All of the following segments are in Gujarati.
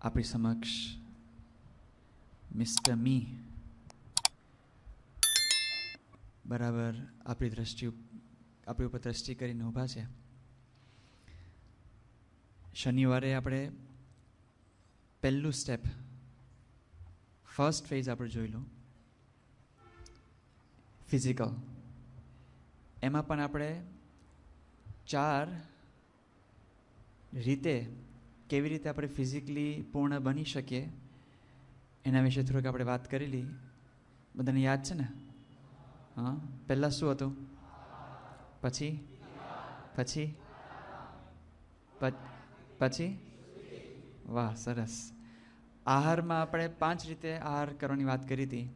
આપણી સમક્ષ મિસ્ટર મી બરાબર આપણી ઉપર દ્રષ્ટિ કરીને ઊભા છે. શનિવારે આપણે પહેલું સ્ટેપ, ફર્સ્ટ ફેઝ આપણે જોઈ લો, ફિઝિકલ. એમાં પણ આપણે 4 રીતે કેવી રીતે આપણે ફિઝિકલી પૂર્ણ બની શકીએ એના વિશે થોડીક આપણે વાત કરેલી. બધાને યાદ છે ને? હા. પહેલાં શું હતું? પછી વાહ, સરસ. આહારમાં આપણે 5 રીતે આહાર કરવાની વાત કરી હતી.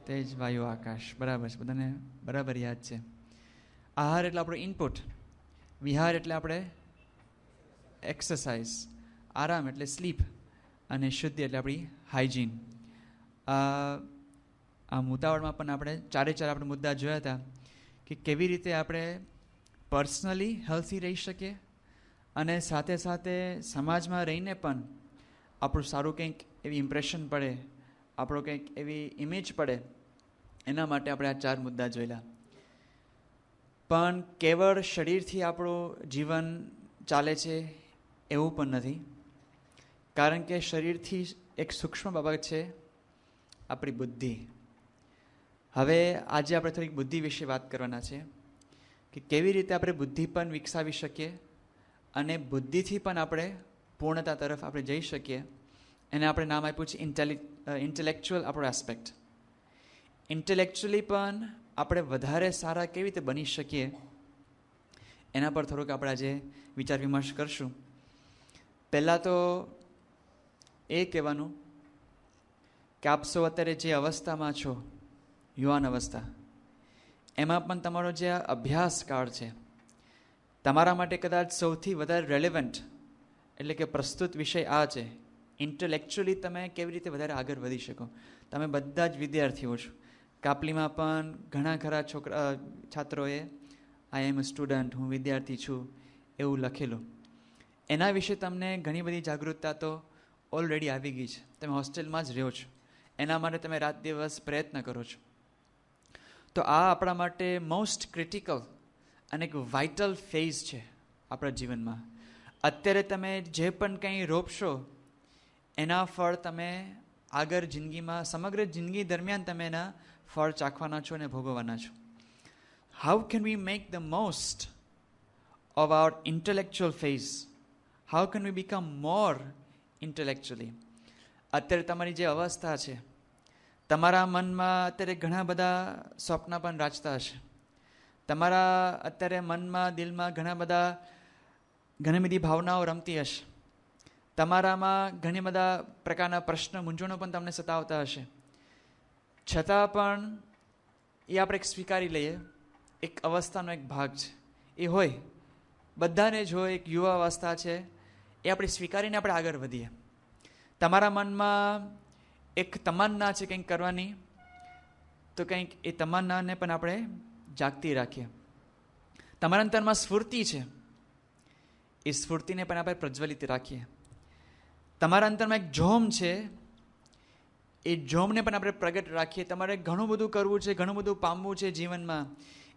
તેજ, વાયુ, આકાશ. બરાબર છે, બધાને બરાબર યાદ છે. આહાર એટલે આપણો ઇનપુટ, વિહાર એટલે આપણે એક્સરસાઇઝ, આરામ એટલે સ્લીપ, અને શુદ્ધિ એટલે આપણી હાઇજીન. આ મુદ્દાઓમાં પણ આપણે 4 આપણે મુદ્દા જોયા હતા કે કેવી રીતે આપણે પર્સનલી હેલ્થી રહી શકીએ અને સાથે સાથે સમાજમાં રહીને પણ આપણું સારું કંઈક એવી ઇમ્પ્રેશન પડે, આપણો કંઈક એવી ઇમેજ પડે, એના માટે આપણે આ 4 મુદ્દા જોયેલા. પણ કેવળ શરીરથી આપણું જીવન ચાલે છે એવું પણ નથી, કારણ કે શરીરથી એક સૂક્ષ્મ બાબત છે આપણી બુદ્ધિ. હવે આજે આપણે થોડીક બુદ્ધિ વિશે વાત કરવાના છે કે કેવી રીતે આપણે બુદ્ધિ પણ વિકસાવી શકીએ અને બુદ્ધિથી પણ આપણે પૂર્ણતા તરફ આપણે જઈ શકીએ. એને આપણે નામ આપ્યું છે ઇન્ટેલેક્ચ્યુઅલ આપણો એસ્પેક્ટ. ઇન્ટેલેક્ચ્યુઅલી પણ આપણે વધારે સારા કેવી રીતે બની શકીએ એના પર થોડુંક આપણે આજે વિચાર વિમર્શ કરશું. પહેલાં તો એ કહેવાનું કે આપ સૌ અત્યારે જે અવસ્થામાં છો, યુવાન અવસ્થા, એમાં પણ તમારો જે અભ્યાસકાળ છે, તમારા માટે કદાચ સૌથી વધારે રેલેવન્ટ એટલે કે પ્રસ્તુત વિષય આ છે. ઇન્ટેલેક્ચ્યુઅલી તમે કેવી રીતે વધારે આગળ વધી શકો. તમે બધા જ વિદ્યાર્થીઓ છો. કાપલીમાં પણ ઘણા ખરા છાત્રોએ આઈ એમ અ સ્ટુડન્ટ, હું વિદ્યાર્થી છું, એવું લખેલું. એના વિશે તમને ઘણી બધી જાગૃતતા તો ઓલરેડી આવી ગઈ છે. તમે હોસ્ટેલમાં જ રહ્યો છો, એના માટે તમે રાત દિવસ પ્રયત્ન કરો છો. તો આ આપણા માટે મોસ્ટ ક્રિટિકલ અને એક વાઇટલ ફેઝ છે આપણા જીવનમાં. અત્યારે તમે જે પણ કંઈ રોપશો એના ફળ તમે આગળ જિંદગીમાં, સમગ્ર જિંદગી દરમિયાન તમે એના ફળ ચાખવાના છો અને ભોગવવાના છો. How can we make the most of our intellectual phase? How can we become more intellectually? અત્યારે તમારી જે અવસ્થા છે, તમારા મનમાં અત્યારે ઘણા બધા સ્વપ્ન પણ રાચતા હશે. તમારા અત્યારે મનમાં, દિલમાં ઘણી બધી ભાવનાઓ રમતી હશે. તમારામાં ઘણી બધા પ્રકારના પ્રશ્ન, મૂંઝવણો પણ તમને સતાવતા હશે. છતાં પણ એ આપણે સ્વીકારી લઈએ, એક અવસ્થાનો એક ભાગ છે. એ હોય, બધાને જ હોય, એક યુવા અવસ્થા છે, એ આપણે સ્વીકારીને આપણે આગળ વધીએ. તમારા મનમાં એક તમન્ના છે કંઈક કરવાની, તો કંઈક એ તમન્નાને પણ આપણે જાગતી રાખીએ. તમારા અંતરમાં સ્ફૂર્તિ છે, એ સ્ફૂર્તિને પણ આપણે પ્રજ્વલિત રાખીએ. તમારા અંતરમાં એક જોમ છે, એ જોમને પણ આપણે પ્રગટ રાખીએ. તમારે ઘણું બધું કરવું છે, ઘણું બધું પામવું છે જીવનમાં,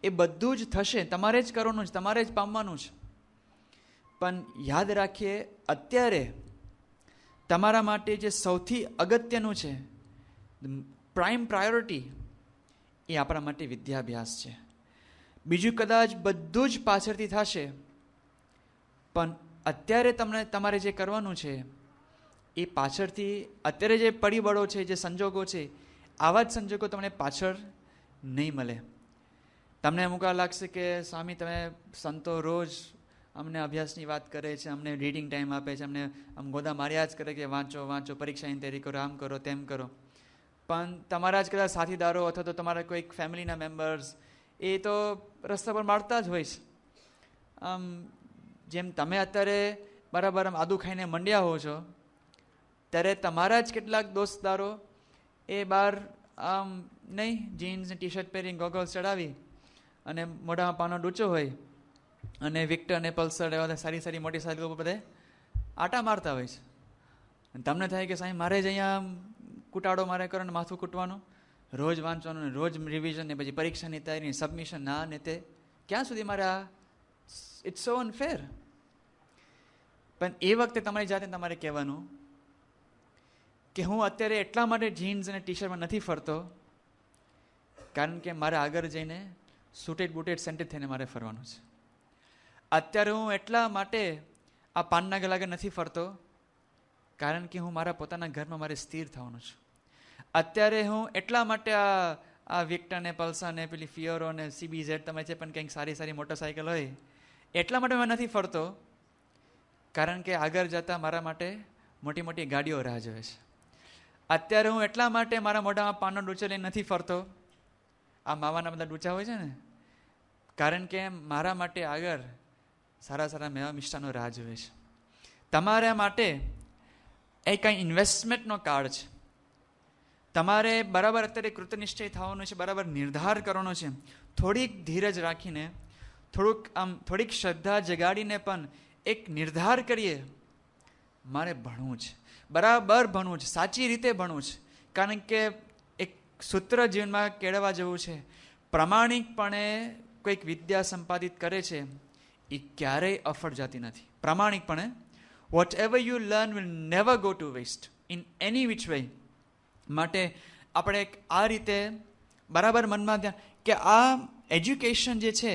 એ બધું જ થશે, તમારે જ કરવાનું છે, તમારે જ પામવાનું છે. પણ યાદ રાખીએ, અત્યારે તમારા માટે જે સૌથી અગત્યનું છે, પ્રાઇમ પ્રાયોરિટી, એ આપણા માટે વિદ્યાભ્યાસ છે. બીજું કદાચ બધું જ પાછળથી થશે, પણ અત્યારે તમારે જે કરવાનું છે એ પાછળથી, અત્યારે જે પરિબળો છે, જે સંજોગો છે, આવા જ સંજોગો તમને પાછળ નહીં મળે. તમને અમુક વાર લાગશે કે સ્વામી, તમે સંતો રોજ અમને અભ્યાસની વાત કરે છે, અમને રીડિંગ ટાઈમ આપે છે, અમને આમ ગોદા માર્યા જ કરે કે વાંચો વાંચો, પરીક્ષાની તૈયારી કરો, આમ કરો તેમ કરો. પણ તમારા જ કદાચ સાથીદારો અથવા તો તમારા કોઈક ફેમિલીના મેમ્બર્સ એ તો રસ્તા પર મારતા જ હોય છે. આમ જેમ તમે અત્યારે બરાબર આમ આદુ ખાઈને મંડ્યા હો છો, ત્યારે તમારા જ કેટલાક દોસ્તદારો એ બહાર આમ નહીં, જીન્સ ને ટી શર્ટ પહેરીને ગોગલ્સ ચડાવી અને મોઢામાં પાનો ડૂચો હોય અને વિક્ટર ને પલ્સર એવા સારી સારી મોટી સાયકલ ઉપર બધે આટા મારતા હોય છે. અને તમને થાય કે સાહેબ મારે જ અહીંયા કૂટાડો મારે કરો ને માથું કૂટવાનું, રોજ વાંચવાનું ને રોજ રિવિઝન ને પછી પરીક્ષાની તૈયારી સબમિશન ના ને તે ક્યાં સુધી મારે આ, ઇટ્સ સો અનફેર. પણ એ વખતે તમારી જાતે તમારે કહેવાનું કે હું અત્યારે એટલા માટે જીન્સ અને ટી શર્ટમાં નથી ફરતો કારણ કે મારે આગળ જઈને સૂટેડ બૂટેડ સેન્ટેડ થઈને મારે ફરવાનું છે. અત્યારે હું એટલા માટે આ પાનના ગલાગર નથી ફરતો કારણ કે હું મારા પોતાના ઘરમાં મારે સ્થિર થવાનું છું. અત્યારે હું એટલા માટે આ વિક્ટર ને પલ્સર ને પેલી ફિયરો ને CBZ તમે છે પણ કંઈક સારી સારી મોટરસાઇકલ હોય એટલા માટે મેં નથી ફરતો કારણ કે આગળ જતાં મારા માટે મોટી મોટી ગાડીઓ રાહ જોવે છે. અત્યારે હું એટલા માટે મારા મોઢામાં પાનનો ડૂચો લઈને નથી ફરતો, આ માવાના બધા ડૂચા હોય છે ને, કારણ કે મારા માટે આગળ સારા સારા મેવા મિષ્ટાનો રાહ જોવે છે. તમારા માટે એ કંઈ ઇન્વેસ્ટમેન્ટનો કાળ છે. તમારે બરાબર અત્યારે કૃતનિશ્ચય થવાનું છે, બરાબર નિર્ધાર કરવાનો છે. થોડીક ધીરજ રાખીને થોડીક શ્રદ્ધા જગાડીને પણ એક નિર્ધાર કરીએ, મારે ભણવું છે, બરાબર ભણવું છે, સાચી રીતે ભણવું છે. કારણ કે એક સૂત્ર જીવનમાં કેળવવા જેવું છે, પ્રામાણિકપણે કોઈક વિદ્યા સંપાદિત કરે છે એ ક્યારેય અફળ જતી નથી. પ્રામાણિકપણે whatever you learn will never go to waste in any which way. માટે આપણે આ રીતે બરાબર મનમાં ધ્યાન કે આ એજ્યુકેશન જે છે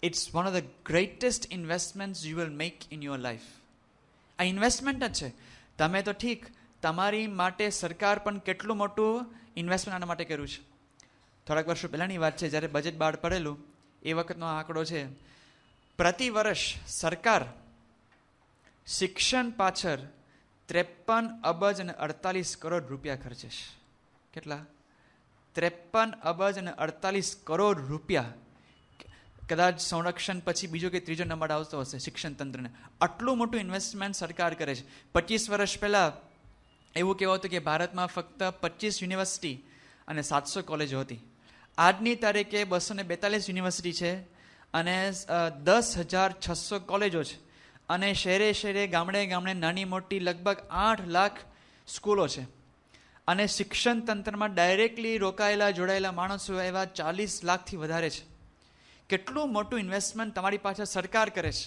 it's one of the greatest investments you will make in your life. આ ઇન્વેસ્ટમેન્ટ જ છે. તમે તો ઠીક, તમારી માટે સરકાર પણ કેટલું મોટું ઇન્વેસ્ટમેન્ટ આના માટે કર્યું છે. થોડાક વર્ષો પહેલાંની વાત છે, જ્યારે બજેટ બહાર પડેલું એ વખતનો આંકડો છે, પ્રતિ વર્ષ સરકાર શિક્ષણ પાછળ 53 અબજ અને 48 કરોડ રૂપિયા ખર્ચે છે. કેટલા? 53 અબજ અને 48 કરોડ રૂપિયા. કદાચ સંરક્ષણ પછી બીજો કે ત્રીજો નંબર આવતો હશે શિક્ષણ તંત્રને. આટલું મોટું ઇન્વેસ્ટમેન્ટ સરકાર કરે છે. 25 વર્ષ પહેલાં એવું કહેવું હતું કે ભારતમાં ફક્ત 25 યુનિવર્સિટી અને 700 કોલેજો હતી. આજની તારીખે 242 યુનિવર્સિટી છે અને 10,600 કોલેજો છે અને શહેરે શહેરે ગામડે ગામડે નાની મોટી લગભગ 8 લાખ સ્કૂલો છે. અને શિક્ષણ તંત્રમાં ડાયરેક્ટલી રોકાયેલા જોડાયેલા માણસો એવા 40 લાખથી વધારે છે. કેટલું મોટું ઇન્વેસ્ટમેન્ટ તમારી પાછળ સરકાર કરે છે.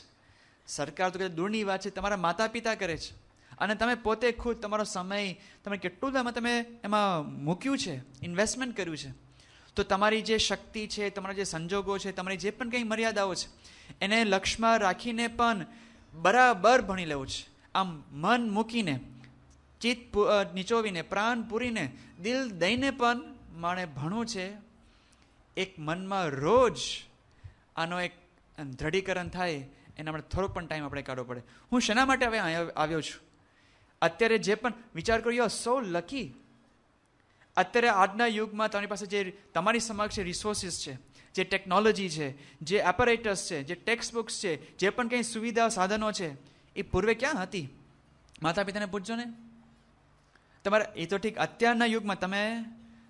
સરકાર તો કે દૂરની વાત છે, તમારા માતા પિતા કરે છે. અને તમે પોતે ખુદ તમારો સમય તમે કેટલું તમે એમાં મૂક્યું છે, ઇન્વેસ્ટમેન્ટ કર્યું છે. તો તમારી જે શક્તિ છે, તમારા જે સંજોગો છે, તમારી જે પણ કંઈ મર્યાદાઓ છે એને લક્ષ્યમાં રાખીને પણ બરાબર ભણી લેવું છે. આમ મન મૂકીને, ચિત્ત નીચોવીને, પ્રાણ પૂરીને, દિલ દઈને પણ માણે ભણવું છે. એક મનમાં રોજ આનો એક દ્રઢીકરણ થાય એના માટે થોડોક પણ ટાઈમ આપણે કાઢવો પડે. હું શેના માટે હવે આવ્યો છું? અત્યારે જે પણ વિચાર કર્યો, યુ આર સો લકી. અત્યારે આજના યુગમાં તમારી પાસે જે તમારી સમક્ષ રિસોર્સિસ છે, જે ટેકનોલોજી છે, જે એપરેટસ છે, જે ટેક્સ્ટ બુક્સ છે, જે પણ કંઈ સુવિધા સાધનો છે, એ પૂર્વે ક્યાં હતી? માતા પિતાને પૂછજો ને. તમારે એ તો ઠીક, અત્યારના યુગમાં તમે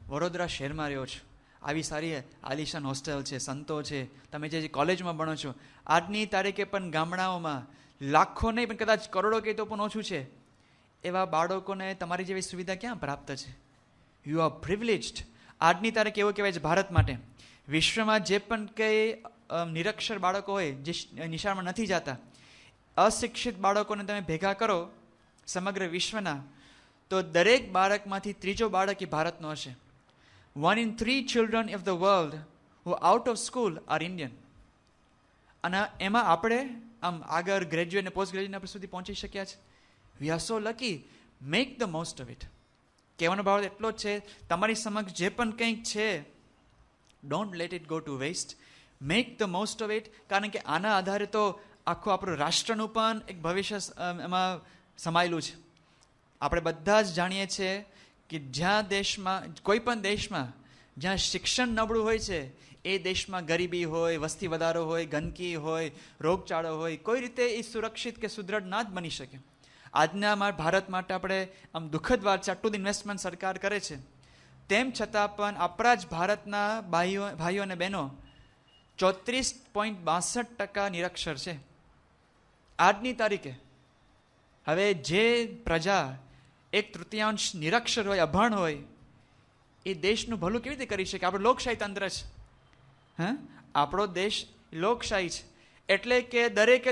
વડોદરા શહેરમાં રહ્યો છો, આવી સારી આલિશાન હોસ્ટેલ છે, સંતો છે, તમે જે કોલેજમાં ભણો છો, આજની તારીખે પણ ગામડાઓમાં લાખો નહીં પણ કદાચ કરોડો કે તો પણ ઓછું છે, એવા બાળકોને તમારી જેવી સુવિધા ક્યાં પ્રાપ્ત છે? You R privileged. આજની તારીખે એવું કહેવાય છે ભારત માટે, વિશ્વમાં જે પણ કંઈ નિરક્ષર બાળકો હોય, જે નિશાળમાં નથી જતા, અશિક્ષિત બાળકોને તમે ભેગા કરો સમગ્ર વિશ્વના, તો દરેક બાળકમાંથી ત્રીજો બાળક એ ભારતનો હશે. 1 in 3 children of the world who are out of school are Indian. અને એમાં આપણે આમ આગળ ગ્રેજ્યુએટ અને પોસ્ટ ગ્રેજ્યુએટ આપણે સુધી પહોંચી શક્યા છે. We are so lucky. Make the most of it. કહેવાનો ભાવ એટલો જ છે, તમારી સમક્ષ જે પણ કંઈક છે, don't let it go to waste. Make the most of it. કારણ કે આના આધારે તો આખું આપણું રાષ્ટ્રનું પણ એક ભવિષ્ય એમાં સમાયેલું છે. આપણે બધા જ જાણીએ છીએ કે જ્યાં દેશમાં, કોઈ પણ દેશમાં જ્યાં શિક્ષણ નબળું હોય છે, એ દેશમાં ગરીબી હોય, વસ્તી વધારો હોય, ગંદકી હોય, રોગચાળો હોય, કોઈ રીતે એ સુરક્ષિત કે સુદૃઢ ના જ બની શકે. આજના ભારત માટે આપણે આમ દુઃખદ વાત છે, આટલું ઇન્વેસ્ટમેન્ટ સરકાર કરે છે, તેમ છતાં પણ આપણા જ ભારતના ભાઈઓ અને બહેનો 34.62% નિરક્ષર છે આજની તારીખે. હવે જે પ્રજા 1/3 નિરક્ષર હોય, અભણ હોય, એ દેશનું ભલું કેવી રીતે કરી શકે? આપણે લોકશાહી તંત્ર છે, હા, આપણો દેશ લોકશાહી છે, એટલે કે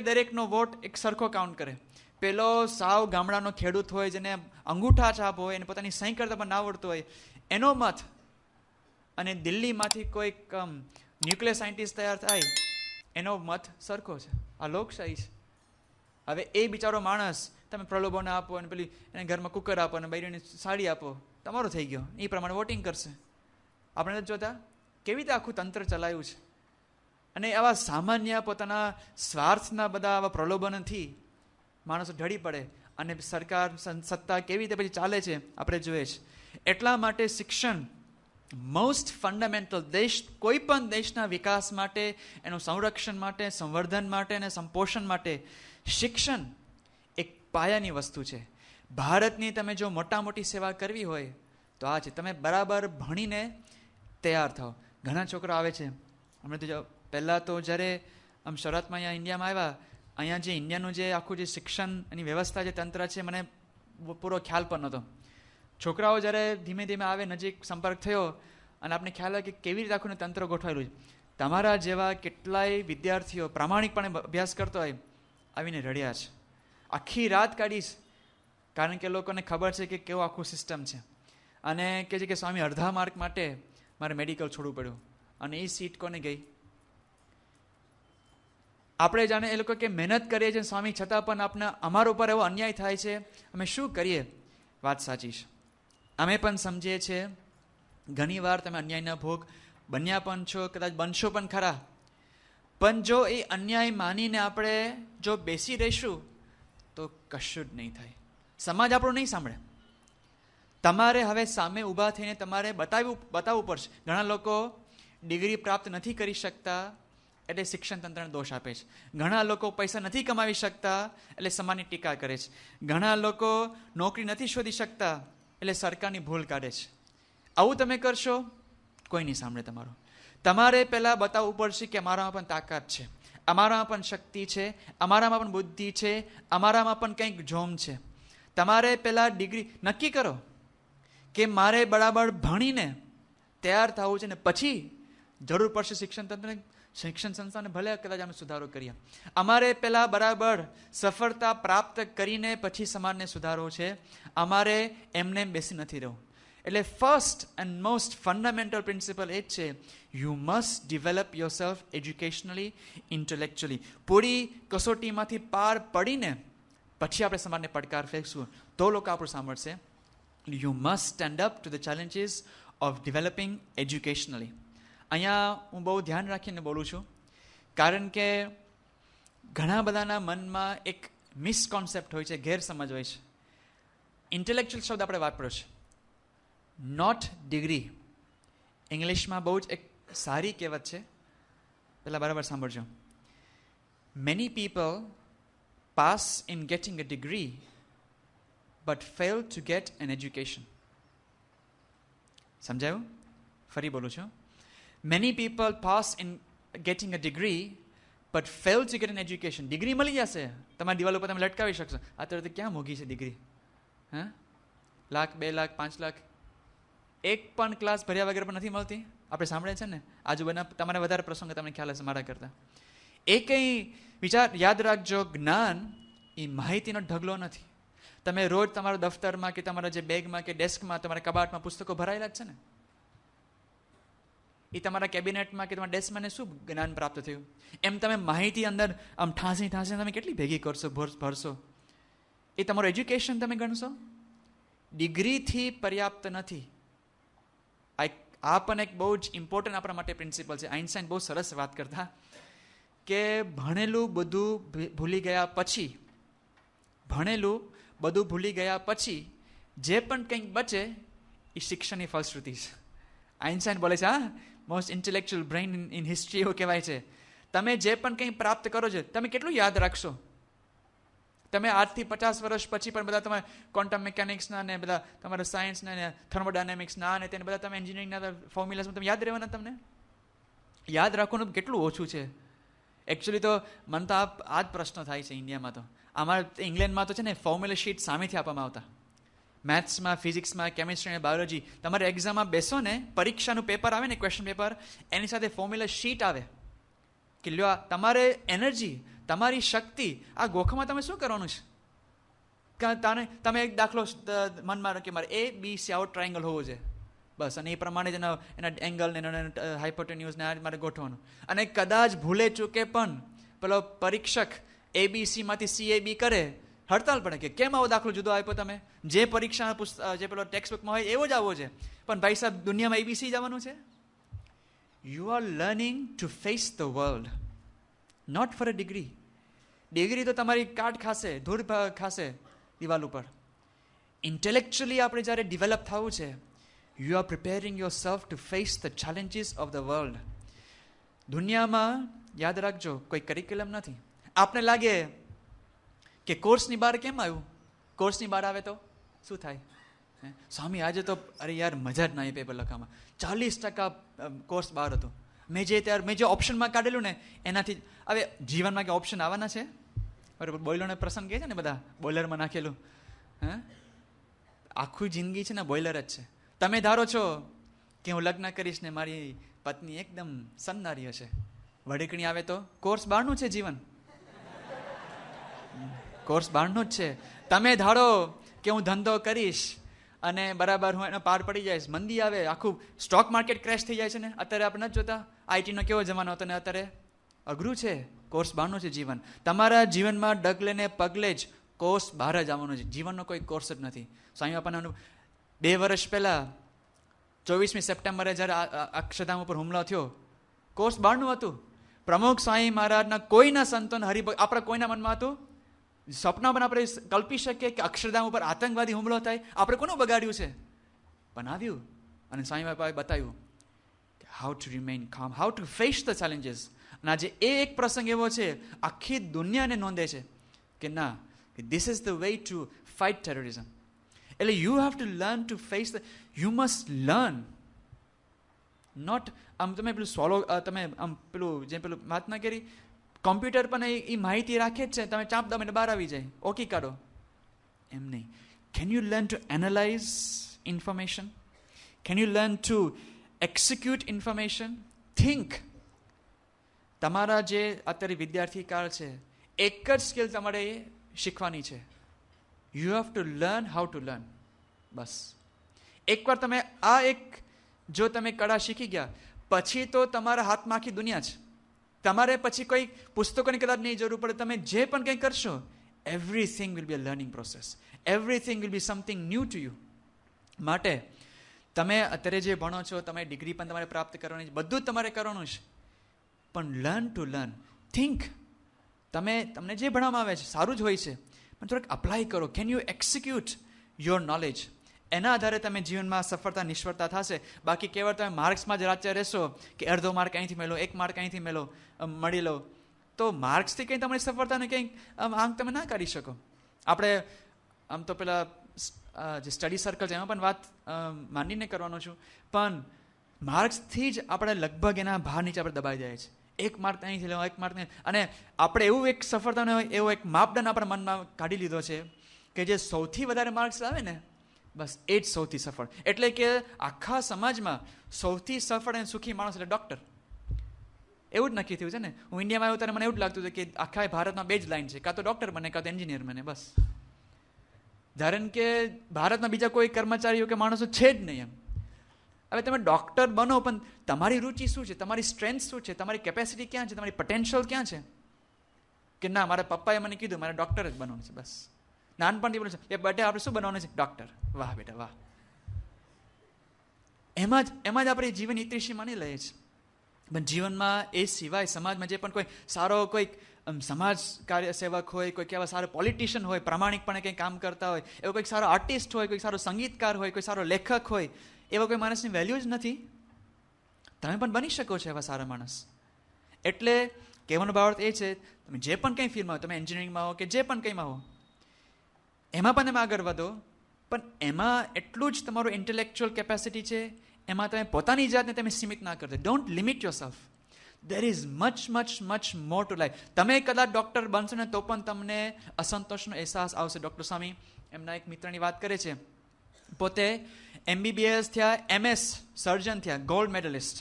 દરેકનો વોટ એક સરખો કાઉન્ટ કરે. પેલો સાવ ગામડાનો ખેડૂત હોય, જેને અંગૂઠા છાપ હોય, એને પોતાની સહી કરતા પણ ના આવડતું હોય, એનો મત, અને દિલ્હીમાંથી કોઈક ન્યુક્લિયર સાયન્ટિસ્ટ તૈયાર થાય, એનો મત સરખો છે. આ લોકશાહી છે. હવે એ બિચારો માણસ, તમે પ્રલોભન આપો અને પેલી એને ઘરમાં કુકર આપો અને બૈરીની સાડી આપો, તમારો થઈ ગયો, એ પ્રમાણે વોટિંગ કરશે. આપણે નથી જોતા કેવી રીતે આખું તંત્ર ચલાવ્યું છે. અને આવા સામાન્ય પોતાના સ્વાર્થના બધા આવા પ્રલોભનથી માણસો ઢળી પડે, અને સરકાર સત્તા કેવી રીતે પછી ચાલે છે આપણે જોઈએ છે. એટલા માટે શિક્ષણ મોસ્ટ ફંડામેન્ટલ, કોઈ પણ દેશના વિકાસ માટે, એનું સંરક્ષણ માટે, સંવર્ધન માટે અને સંપોષણ માટે શિક્ષણ એક પાયાની વસ્તુ છે. ભારતની તમે જો મોટી સેવા કરવી હોય તો આ છે, તમે બરાબર ભણીને તૈયાર થાઓ. ઘણા છોકરા આવે છે, હમણાં તો પહેલાં તો જ્યારે આમ શરૂઆતમાં અહીંયા ઇન્ડિયામાં આવ્યા, અહીંયા જે ઇન્ડિયાનું જે આખું જે શિક્ષણની વ્યવસ્થા, જે તંત્ર છે, મને પૂરો ખ્યાલ પણ નહોતો. છોકરાઓ જ્યારે ધીમે ધીમે આવે, નજીક સંપર્ક થયો, અને આપણે ખ્યાલ આવે કે કેવી રીતે આખું તંત્ર ગોઠવાયેલું છે. તમારા જેવા કેટલાય વિદ્યાર્થીઓ પ્રામાણિકપણે અભ્યાસ કરતો હોય, આવીને રડ્યા છે. આખી રાત કાઢીશ, કારણ કે લોકોને ખબર છે કે કેવું આખું સિસ્ટમ છે. અને કહે છે કે સ્વામી, અડધા માર્ક માટે મારે મેડિકલ છોડવું પડ્યું, અને એ સીટ કોને ગઈ? આપણે જાણે એ લોકો કે મહેનત કરીએ છીએ સ્વામી, છતાં પણ અમારા ઉપર એવો અન્યાય થાય છે, અમે શું કરીએ? વાત સાચી છે, અમે પણ સમજીએ છીએ. ઘણી વાર તમે અન્યાયના ભોગ બન્યા પણ છો, કદાચ બનશો પણ ખરા. પણ જો એ અન્યાય માનીને આપણે જો બેસી રહીશું તો કશું જ નહીં થાય. સમાજ આપણું નહીં સાંભળે. તમારે હવે સામે ઊભા થઈને તમારે બતાવવું પડશે. ઘણા લોકો ડિગ્રી પ્રાપ્ત નથી કરી શકતા એટલે શિક્ષણ તંત્રને દોષ આપે છે. ઘણા લોકો પૈસા નથી કમાવી શકતા એટલે સમાજની ટીકા કરે છે. ઘણા લોકો નોકરી નથી શોધી શકતા એટલે સરકારની ભૂલ કાઢે છે. આવું તમે કરશો, કોઈ નહીં સાંભળે તમારો. તમારે પહેલાં બતાવવું પડશે કે અમારામાં પણ તાકાત છે, અમારામાં પણ શક્તિ છે, અમારામાં પણ બુદ્ધિ છે, અમારામાં પણ કંઈક જોમ છે. તમારે પહેલાં ડિગ્રી નક્કી કરો કે મારે બરાબર ભણીને તૈયાર થવું છે, ને પછી જરૂર પડશે શિક્ષણ સંસ્થાને ભલે કદાચ અમે સુધારો કરીએ. અમારે પહેલાં બરાબર સફળતા પ્રાપ્ત કરીને પછી સમાજને સુધારવો છે. અમારે એમને બેસી નથી રહેવું. એટલે first and most fundamental principle એ જ છે, you must develop yourself educationally, intellectually. પૂરી કસોટીમાંથી પાર પડીને પછી આપણે સમાજને પડકાર ફેંકશું તો લોકો આપણું સાંભળશે. You must stand up to the challenges of developing educationally. અહીંયા હું બહુ ધ્યાન રાખીને બોલું છું, કારણ કે ઘણા બધાના મનમાં એક મિસકોન્સેપ્ટ હોય છે, ગેરસમજ હોય છે. ઇન્ટેલેક્ચ્યુઅલ શબ્દ આપણે વાપર્યો છે, નોટ ડિગ્રી. ઇંગ્લિશમાં બહુ જ એક સારી કહેવત છે, પહેલાં બરાબર સાંભળજો. Many people pass in getting a degree but fail to get an education. સમજાયું? ફરી બોલું છું. Many people pass in getting a degree but fail to get an education. Degree મળી જશે, તમારી દિવાલ ઉપર તમે લટકાવી શકશો. અત્યારે ક્યાં મોંઘી છે ડિગ્રી? હા, લાખ, 2 લાખ, 5 લાખ. એક પણ ક્લાસ ભર્યા વગર પણ નથી મળતી. આપણે સાંભળે છે ને, આજુબાજુના તમારે વધારે પ્રસંગ તમને ખ્યાલ હશે મારા કરતા. એ કંઈ વિચાર યાદ રાખજો, જ્ઞાન એ માહિતીનો ઢગલો નથી. તમે રોજ તમારા દફતરમાં કે તમારા જે બેગમાં કે ડેસ્કમાં, તમારા કબાટમાં પુસ્તકો ભરાયેલા જ છે ને. એ તમારા કેબિનેટમાં કે તમારા ડેસ્કમાં શું જ્ઞાન પ્રાપ્ત થયું? એમ તમે માહિતી અંદર આમ ઠાંસી તમે કેટલી ભેગી કરશો, ભરશો? એ તમારું એજ્યુકેશન તમે ગણશો? ડિગ્રીથી પર્યાપ્ત નથી. આ પણ એક બહુ જ ઇમ્પોર્ટન્ટ આપણા માટે પ્રિન્સિપલ છે. આઇન્સ્ટાઈન બહુ સરસ વાત કરતા કે ભણેલું બધું ભૂલી ગયા પછી જે પણ કંઈક બચે એ શિક્ષણની ફલશ્રુતિ છે. આઇન્સ્ટાઈન બોલે છે, હા, most intellectual brain in history એવું કહેવાય છે. તમે જે પણ કંઈ પ્રાપ્ત કરો છો, તમે કેટલું યાદ રાખશો? તમે આજથી 50 વર્ષ પછી પણ બધા તમે ક્વોન્ટમ મિકેનિક્સના ને બધા તમારા સાયન્સના ને થર્મોડાયનેમિક્સના ને તેને બધા તમે એન્જિનિયરિંગના ફોર્મ્યુલાસ તમે યાદ રહેવાના. તમને યાદ રાખવાનું કેટલું ઓછું છે. એકચ્યુઅલી તો મને તો આ જ પ્રશ્ન થાય છે ઇન્ડિયામાં તો. અમારે ઇંગ્લેન્ડમાં તો છે ને ફોર્મ્યુલા શીટ સામેથી આપવામાં આવતા. મેથ્સમાં, ફિઝિક્સમાં, કેમિસ્ટ્રી અને બાયોલોજી તમારે એક્ઝામમાં બેસો ને, પરીક્ષાનું પેપર આવે ને, ક્વેશ્ચન પેપર, એની સાથે ફોર્મ્યુલા શીટ આવે કે લ્યો તમારે એનર્જી, તમારી શક્તિ, આ ગોખામાં તમે શું કરવાનું છે. તમે એક દાખલો મનમાં કે મારે ABC આવો ટ્રાયંગલ હોવો છે બસ, અને એ પ્રમાણે જ એના એંગલ ને હાઇપોટેન્યુઝ ને મારે ગોઠવાનું. અને કદાચ ભૂલે ચૂકે પણ પેલો પરીક્ષક ABCમાંથી CAB કરે, હડતાલ પડે કે કેમ આવો દાખલો જુદો આપ્યો તમે, જે પરીક્ષા જે પેલો ટેક્સ્ટ બુકમાં હોય એવો જ આવો છે, પણ ભાઈ સાહેબ દુનિયામાં ABC જવાનું છે. You are learning to face the world, not for a degree. Degree તો તમારી કાટ ખાશે, ધૂળ ખાશે દિવાલ ઉપર. ઇન્ટેલેક્ચ્યુઅલી આપણે જ્યારે ડેવલપ થવું છે, you R preparing your self two face the challenges of the world. દુનિયામાં યાદ રાખજો કોઈ કરિક્યુલમ નથી. આપને લાગે કે કોર્સની બહાર કેમ આવ્યું, કોર્સની બહાર આવે તો શું થાય? સ્વામી આજે તો અરે યાર મજા જ ના આવી પેપર લખવામાં, 40% કોર્સ બહાર હતો. મેં જે ઓપ્શનમાં કાઢેલું ને એનાથી. હવે જીવનમાં કે ઓપ્શન આવવાના છે? બરાબર, બોઇલરનો પ્રસંગ કહે છે ને બધા, બોઇલરમાં નાખેલું. આખું જિંદગી છે ને બોઇલર જ છે. તમે ધારો છો કે હું લગ્ન કરીશ ને મારી પત્ની એકદમ સન્નારી હશે, વડીકણી આવે તો કોર્સ બહારનું છે જીવન, કોર્સ બહારનું જ છે. તમે ધારો કે હું ધંધો કરીશ અને બરાબર હું એનો પાર પડી જઈશ, મંદી આવે, આખું સ્ટોક માર્કેટ ક્રેશ થઈ જાય છે ને, અત્યારે આપણે નથી જોતા IT નો કેવો જમાનો હતો ને, અત્યારે અઘરું છે. કોર્સ બહારનું છે જીવન. તમારા જીવનમાં ડગલે ને પગલે જ કોર્સ બહાર જ આવવાનો છે. જીવનનો કોઈ કોર્સ જ નથી. સ્વામી બાપાના 2 વર્ષ પહેલા 24મી સપ્ટેમ્બરે જ્યારે અક્ષરધામ ઉપર હુમલો થયો, કોર્સ બહારનું હતું. પ્રમુખ સ્વામી મહારાજના કોઈના સંતોન હરિભક્ત આપણા કોઈના મનમાં હતું? સ્વપ્ન પણ આપણે કલ્પી શકીએ કે અક્ષરધામ ઉપર આતંકવાદી હુમલો થાય? આપણે કોનું બગાડ્યું છે? બનાવ્યું. અને સ્વામી બાપાએ બતાવ્યું કે હાઉ ટુ રિમેઇન કામ, how to face the challenges. અને આજે એક પ્રસંગ એવો છે આખી દુનિયાને નોંધે છે કે ના, this is the way to fight terrorism. એટલે you have to learn to face the, you must learn. Not આમ તમે પેલું સોલો, તમે આમ પેલું જે પેલું વાત ના કરી, કોમ્પ્યુટર પણ એ માહિતી રાખે જ છે, તમે ચાપ દો એટલે બહાર આવી જાય, ઓકી કાઢો, એમ નહીં. Can you learn to analyse information? Can you learn to execute information? Think. તમારા જે અત્યારે વિદ્યાર્થી કાળ છે, એક જ સ્કિલ તમારે શીખવાની છે. You have to learn how to learn. બસ એકવાર તમે આ એક જો તમે કળા શીખી ગયા, પછી તો તમારા હાથમાં આખી દુનિયા છે. તમારે પછી કોઈ પુસ્તકોની કદાચ નહીં જરૂર પડે. તમે જે પણ કંઈ કરશો, everything will be a learning process. Everything will be something new to you. માટે તમે અત્યારે જે ભણો છો, તમે ડિગ્રી પણ તમારે પ્રાપ્ત કરવાની છે, બધું જ તમારે કરવાનું છે, પણ લર્ન ટુ લર્ન. થિંક. તમને જે ભણવામાં આવે છે સારું જ હોય છે, પણ થોડુંક અપ્લાય કરો. Can you execute your knowledge? એના આધારે તમે જીવનમાં સફળતા નિષ્ફળતા થશે. બાકી કેવળ તમે માર્ક્સમાં જ રાચ્યા રહેશો કે અડધો માર્ક અહીંથી મેળવો, 1 માર્ક અહીંથી મળી લો, તો માર્ક્સથી કંઈ તમારી સફળતાને કંઈક આમ તમે ના કરી શકો. આપણે આમ તો પેલા જે સ્ટડી સર્કલ છે એમાં પણ વાત માનીને કરવાનો છું, પણ માર્ક્સથી જ આપણે લગભગ એના ભાર નીચે આપણે દબાઈ જાય છે. 1 માર્ક અહીંથી લેવો, 1 માર્ક નહીં. અને આપણે એવું એક સફળતાનો એવો એક માપદંડ આપણા મનમાં કાઢી લીધો છે કે જે સૌથી વધારે માર્ક્સ લાવે ને, બસ એ જ સૌથી સફળ. એટલે કે આખા સમાજમાં સૌથી સફળ અને સુખી માણસ એટલે ડૉક્ટર. એવું જ નક્કી થયું છે ને. હું ઇન્ડિયામાં આવ્યો ત્યારે મને એવું જ લાગતું હતું કે આખા ભારતમાં 2 જ લાઈન છે, કાં તો ડૉક્ટર બને કાં તો એન્જિનિયર બને, બસ. ધારણ કે ભારતમાં બીજા કોઈ કર્મચારીઓ કે માણસો છે જ નહીં એમ. હવે તમે ડૉક્ટર બનો, પણ તમારી રુચિ શું છે, તમારી સ્ટ્રેન્થ શું છે, તમારી કેપેસિટી ક્યાં છે, તમારી પોટેન્શિયલ ક્યાં છે? કે ના, મારા પપ્પાએ મને કીધું મારે ડૉક્ટર જ બનવાનું છે, બસ. નાનપણથી બોલું છે એ બેટા આપણે શું બનવાનું છે? ડૉક્ટર. વાહ બેટા વાહ. એમાં જ આપણે જીવન હિતૈષી માની લઈએ છીએ. પણ જીવનમાં એ સિવાય સમાજમાં જે પણ કોઈ સારો કોઈ સમાજ કાર્ય સેવક હોય, કોઈ કેવા સારો પોલિટિશિયન હોય, પ્રામાણિકપણે કંઈ કામ કરતા હોય, એવો કોઈક સારો આર્ટિસ્ટ હોય, કોઈ સારો સંગીતકાર હોય, કોઈ સારો લેખક હોય, એવા કોઈ માણસની વેલ્યુ જ નથી. તમે પણ બની શકો છો એવા સારા માણસ. એટલે કહેવાનો ભાવાર્થ એ છે, તમે જે પણ કંઈ ફિલ્ડમાં હો, તમે એન્જિનિયરિંગમાં હો કે જે પણ કંઈમાં હો, એમાં પણ તમે આગળ વધો, પણ એમાં એટલું જ તમારું ઇન્ટેલેક્ચ્યુઅલ કેપેસિટી છે, એમાં તમે પોતાની જાતને તમે સીમિત ના કરજો. Don't limit your self. There is much more to life. તમે કદાચ ડૉક્ટર બનશો ને તો પણ તમને અસંતોષનો અહેસાસ આવશે. ડૉક્ટર સ્વામી એમના એક મિત્રની વાત કરે છે, પોતે MBBS થયા, MS સર્જન થયા, ગોલ્ડ મેડલિસ્ટ,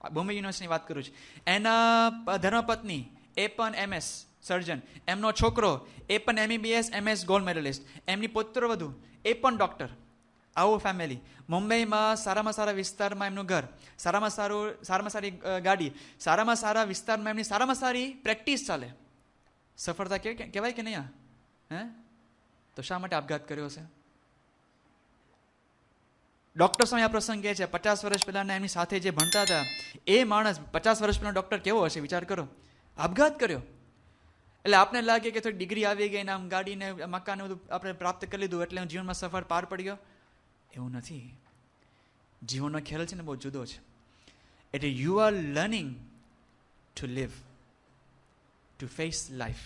બોમ્બે યુનિવર્સિટીની વાત કરું છું. એના ધર્મપત્ની એ પણ MS સર્જન, એમનો છોકરો એ પણ MBBS MS ગોલ્ડ મેડલિસ્ટ, એમની પુત્રવધુ એ પણ ડૉક્ટર. આવું ફેમિલી. મુંબઈમાં સારામાં સારા વિસ્તારમાં એમનું ઘર, સારામાં સારી ગાડી, સારામાં સારા વિસ્તારમાં એમની સારામાં સારી પ્રેક્ટિસ ચાલે. સફળતા કહેવાય કે નહીં? હે તો શા માટે આપઘાત કર્યો છે? ડૉક્ટર સામે આ પ્રસંગ કહે છે 50 વર્ષ પહેલાના એમની સાથે જે ભણતા હતા એ માણસ 50 વર્ષ પહેલા ડૉક્ટર કેવો હશે વિચાર કરો. આપઘાત કર્યો. એટલે આપને લાગે કે થોડી ડિગ્રી આવી ગઈ ને આમ ગાડીને મકાન બધું આપણે પ્રાપ્ત કરી લીધું એટલે જીવનમાં સફર પાર પડી ગયો. એવું નથી. જીવનનો ખ્યાલ છે ને બહુ જુદો છે. એટલે you are learning to live, to face life.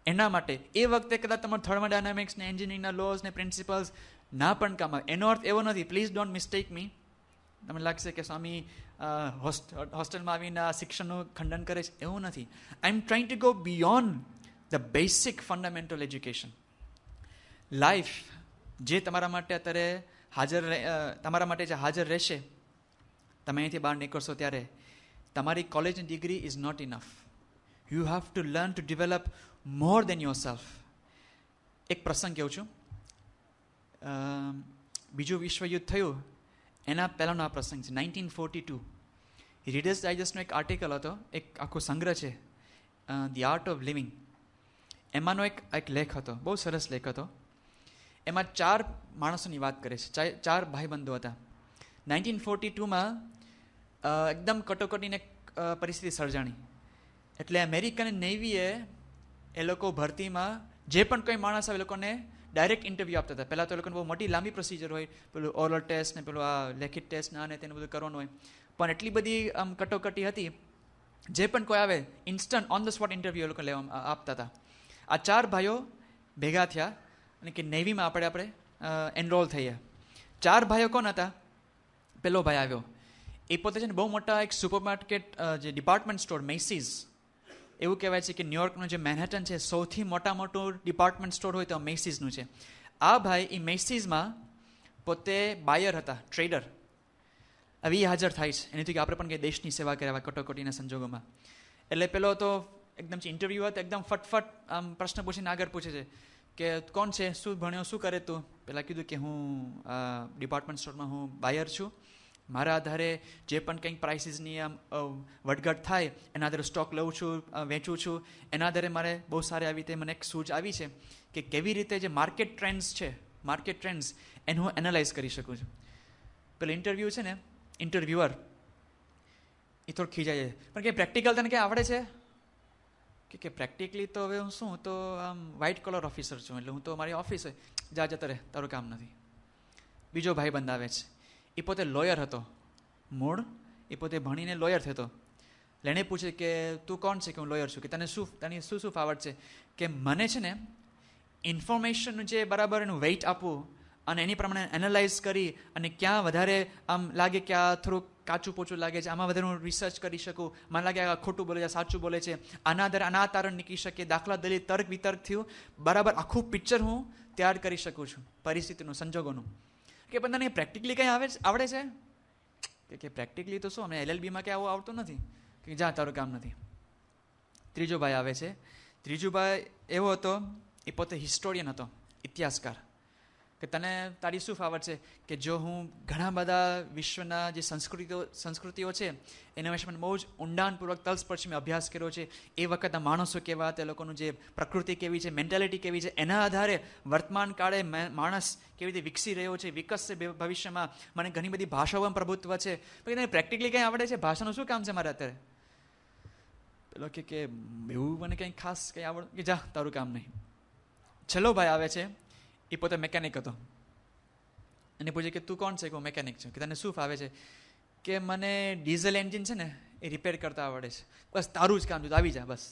એના માટે એ વખતે કદાચ તમારે થર્મોડાયનામિક્સ ને એન્જિનિયરિંગના લોઝ ને પ્રિન્સિપલ્સ ના પણ કામ આવે. એનો અર્થ એવો નથી, પ્લીઝ ડોન્ટ મિસ્ટેક મી. તમને લાગશે કે સ્વામી હોસ્ટેલમાં આવીને શિક્ષણનું ખંડન કરે છે, એવું નથી. I am trying to go beyond the basic fundamental education. Life જે તમારા માટે અત્યારે તમારા માટે જે હાજર રહેશે, તમે અહીંથી બહાર નીકળશો ત્યારે તમારી કોલેજની degree is not enough. You have to learn to develop more than yourself. એક પ્રસંગ કહું છું. બીજું વિશ્વયુદ્ધ થયું એના પહેલાંનો આ પ્રસંગ છે. 1942 રીડર્સ ડાયજેસ્ટનો એક આર્ટિકલ હતો, એક આખો સંગ્રહ છે, ધી આર્ટ ઓફ લિવિંગ. એમાંનો એક લેખ હતો, બહુ સરસ લેખ હતો. એમાં 4 માણસોની વાત કરે છે, 4 ભાઈબંધો હતા. 1942માં એકદમ કટોકટીને પરિસ્થિતિ સર્જાણી. એટલે અમેરિકન નેવીએ એ લોકો ભરતીમાં જે પણ કોઈ માણસ આવે એ લોકોને ડાયરેક્ટ ઇન્ટરવ્યૂ આપતા હતા. પહેલાં તો એ લોકોને બહુ મોટી લાંબી પ્રોસિજર હોય, પેલું ઓરલ ટેસ્ટ ને પેલું આ લેખિત ટેસ્ટ ને આને તેનું બધું કરવાનું હોય. પણ એટલી બધી આમ કટોકટી હતી, જે પણ કોઈ આવે instant on the spot interview એ લોકો આપતા હતા. આ 4 ભાઈઓ ભેગા થયા અને કે નેવીમાં આપણે એનરોલ થઈએ. 4 ભાઈઓ કોણ હતા? પેલો ભાઈ આવ્યો, એ પોતે છે ને બહુ મોટા એક સુપરમાર્કેટ જે ડિપાર્ટમેન્ટ સ્ટોર મેસીઝ, એવું કહેવાય છે કે ન્યુયોર્કનું જે મેનહેટન છે સૌથી મોટું ડિપાર્ટમેન્ટ સ્ટોર હોય તો મેસીઝનું છે. આ ભાઈ એ મેસીઝમાં પોતે બાયર હતા, ટ્રેડર. હવે એ હાજર થાય છે. એની કે આપણે પણ કંઈ દેશની સેવા કર્યા કટોકટીના સંજોગોમાં. એટલે પેલો તો એકદમ ઇન્ટરવ્યૂ હતો, એકદમ ફટફટ આમ પ્રશ્ન પૂછીને આગળ પૂછે છે કે કોણ છે, શું ભણ્યો, શું કરે તું? પહેલાં કીધું કે હું ડિપાર્ટમેન્ટ સ્ટોરમાં હું બાયર છું. મારા આધારે જે પણ કંઈક પ્રાઇસીસની આમ વધઘટ થાય એના આધારે સ્ટોક લઉં છું, વેચું છું. એના આધારે મારે બહુ સારી આવી રીતે મને એક સૂઝ આવી છે કે કેવી રીતે જે માર્કેટ ટ્રેન્ડ્સ એનું હું એનાલાઇઝ કરી શકું છું. પેલો ઇન્ટરવ્યૂ છે ને, ઇન્ટરવ્યુઅર એ થોડું ખીજાય છે, પણ કે પ્રેક્ટિકલ તને કંઈ આવડે છે? કે પ્રેક્ટિકલી તો હવે હું શું, હું તો આમ વ્હાઇટ કોલર ઓફિસર છું, એટલે હું તો મારી ઓફિસ હોય, જતા રહે, તારું કામ નથી. બીજો ભાઈ બંધ આવે છે, એ પોતે લોયર હતો મૂળ, એ પોતે ભણીને લોયર થતો. એટલે એને પૂછે કે તું કોણ છે? કે હું લોયર છું. કે તને શું ફાવટ છે? કે મને છે ને ઇન્ફોર્મેશનનું જે બરાબર એનું વેઇટ આપવું અને એની પ્રમાણે એનાલાઇઝ કરી અને ક્યાં વધારે આમ લાગે કે આ થોડુંક કાચું પોચું લાગે છે, આમાં વધારે હું રિસર્ચ કરી શકું, મને લાગે આ ખોટું બોલે છે, સાચું બોલે છે, આના આધારે આના તારણ નીકળી શકે, દાખલા દલીલ તર્ક વિતર્ક થયું, બરાબર આખું પિક્ચર હું તૈયાર કરી શકું છું પરિસ્થિતિનું, સંજોગોનું. કે પણ તને પ્રેક્ટિકલી કંઈ આવડે છે? કે પ્રેક્ટિકલી તો શું, અમને LLBમાં કંઈ આવું આવતું નથી, કે જા તારું કામ નથી. ત્રીજો ભાઈ આવે છે. ત્રીજો ભાઈ એવો હતો, એ પોતે હિસ્ટોરિયન હતો, ઇતિહાસકાર. કે તને તારી શું ફાવટ છે? કે જો હું ઘણા બધા વિશ્વના જે સંસ્કૃતિઓ છે એના વિશે મને બહુ જ ઊંડાણપૂર્વક તલસ્પર્શી મેં અભ્યાસ કર્યો છે. એ વખતના માણસો કેવા હતા, લોકોનું જે પ્રકૃતિ કેવી છે, મેન્ટાલિટી કેવી છે, એના આધારે વર્તમાન કાળે માણસ કેવી રીતે વિકસી રહ્યો છે, વિકસશે ભવિષ્યમાં. મને ઘણી બધી ભાષાઓમાં પ્રભુત્વ છે. પછી તને પ્રેક્ટિકલી કંઈ આવડે છે? ભાષાનું શું કામ છે મારે અત્યારે? પેલો કે એવું મને કંઈ ખાસ કંઈ આવડે? કે જા તારું કામ નહીં. છેલ્લો ભાઈ આવે છે, એ પોતે મેકેનિક હતો. એને પૂછે કે તું કોણ છે? કે હું મેકેનિક છું. કે તને શું ફાવે છે? કે મને ડીઝલ એન્જિન છે ને એ રિપેર કરતા આવડે છે. બસ તારું જ કામ છે, આવી જા બસ.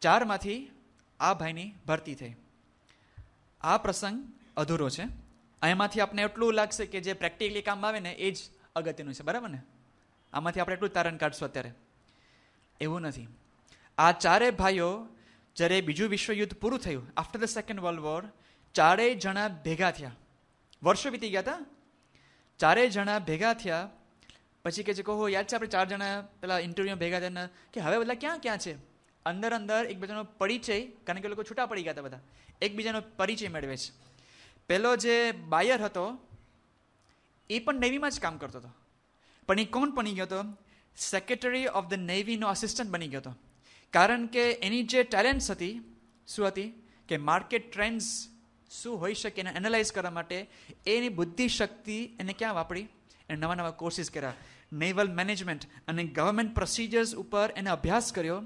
4માંથી આ ભાઈની ભરતી થઈ. આ પ્રસંગ અધૂરો છે. અહીંયામાંથી આપણે એટલું લાગશે કે જે પ્રેક્ટિકલી કામ આવે ને એ જ અગત્યનું છે, બરાબર ને? આમાંથી આપણે એટલું જ તારણ કાઢશું અત્યારે. એવું નથી. આ ચારે ભાઈઓ જ્યારે બીજું વિશ્વયુદ્ધ પૂરું થયું, after the second world war, ચારેય જણા ભેગા થયા. વર્ષો વીતી ગયા હતા. ચારેય જણા ભેગા થયા પછી કે છે કહો યાદ છે આપણે 4 જણા પેલા ઇન્ટરવ્યુ ભેગા થયા કે હવે બધા ક્યાં છે. અંદર એકબીજાનો પરિચય, કારણ કે લોકો છૂટા પડી ગયા હતા બધા, એકબીજાનો પરિચય મેળવે છે. પેલો જે બાયર હતો એ પણ નેવીમાં જ કામ કરતો હતો, પણ એ કોણ બની ગયો હતો? સેક્રેટરી ઓફ ધ નેવીનો આસિસ્ટન્ટ બની ગયો હતો. કારણ કે એની જે ટેલેન્ટ્સ હતી, શું હતી કે માર્કેટ ટ્રેન્ડ્સ શું હોઈ શકે એને એનાલાઇઝ કરવા માટે એની બુદ્ધિ શક્તિ એને ક્યાં વાપરી? એને નવા કોર્સિસ કર્યા, નેવલ મેનેજમેન્ટ અને ગવર્મેન્ટ પ્રોસિજર્સ ઉપર એને અભ્યાસ કર્યો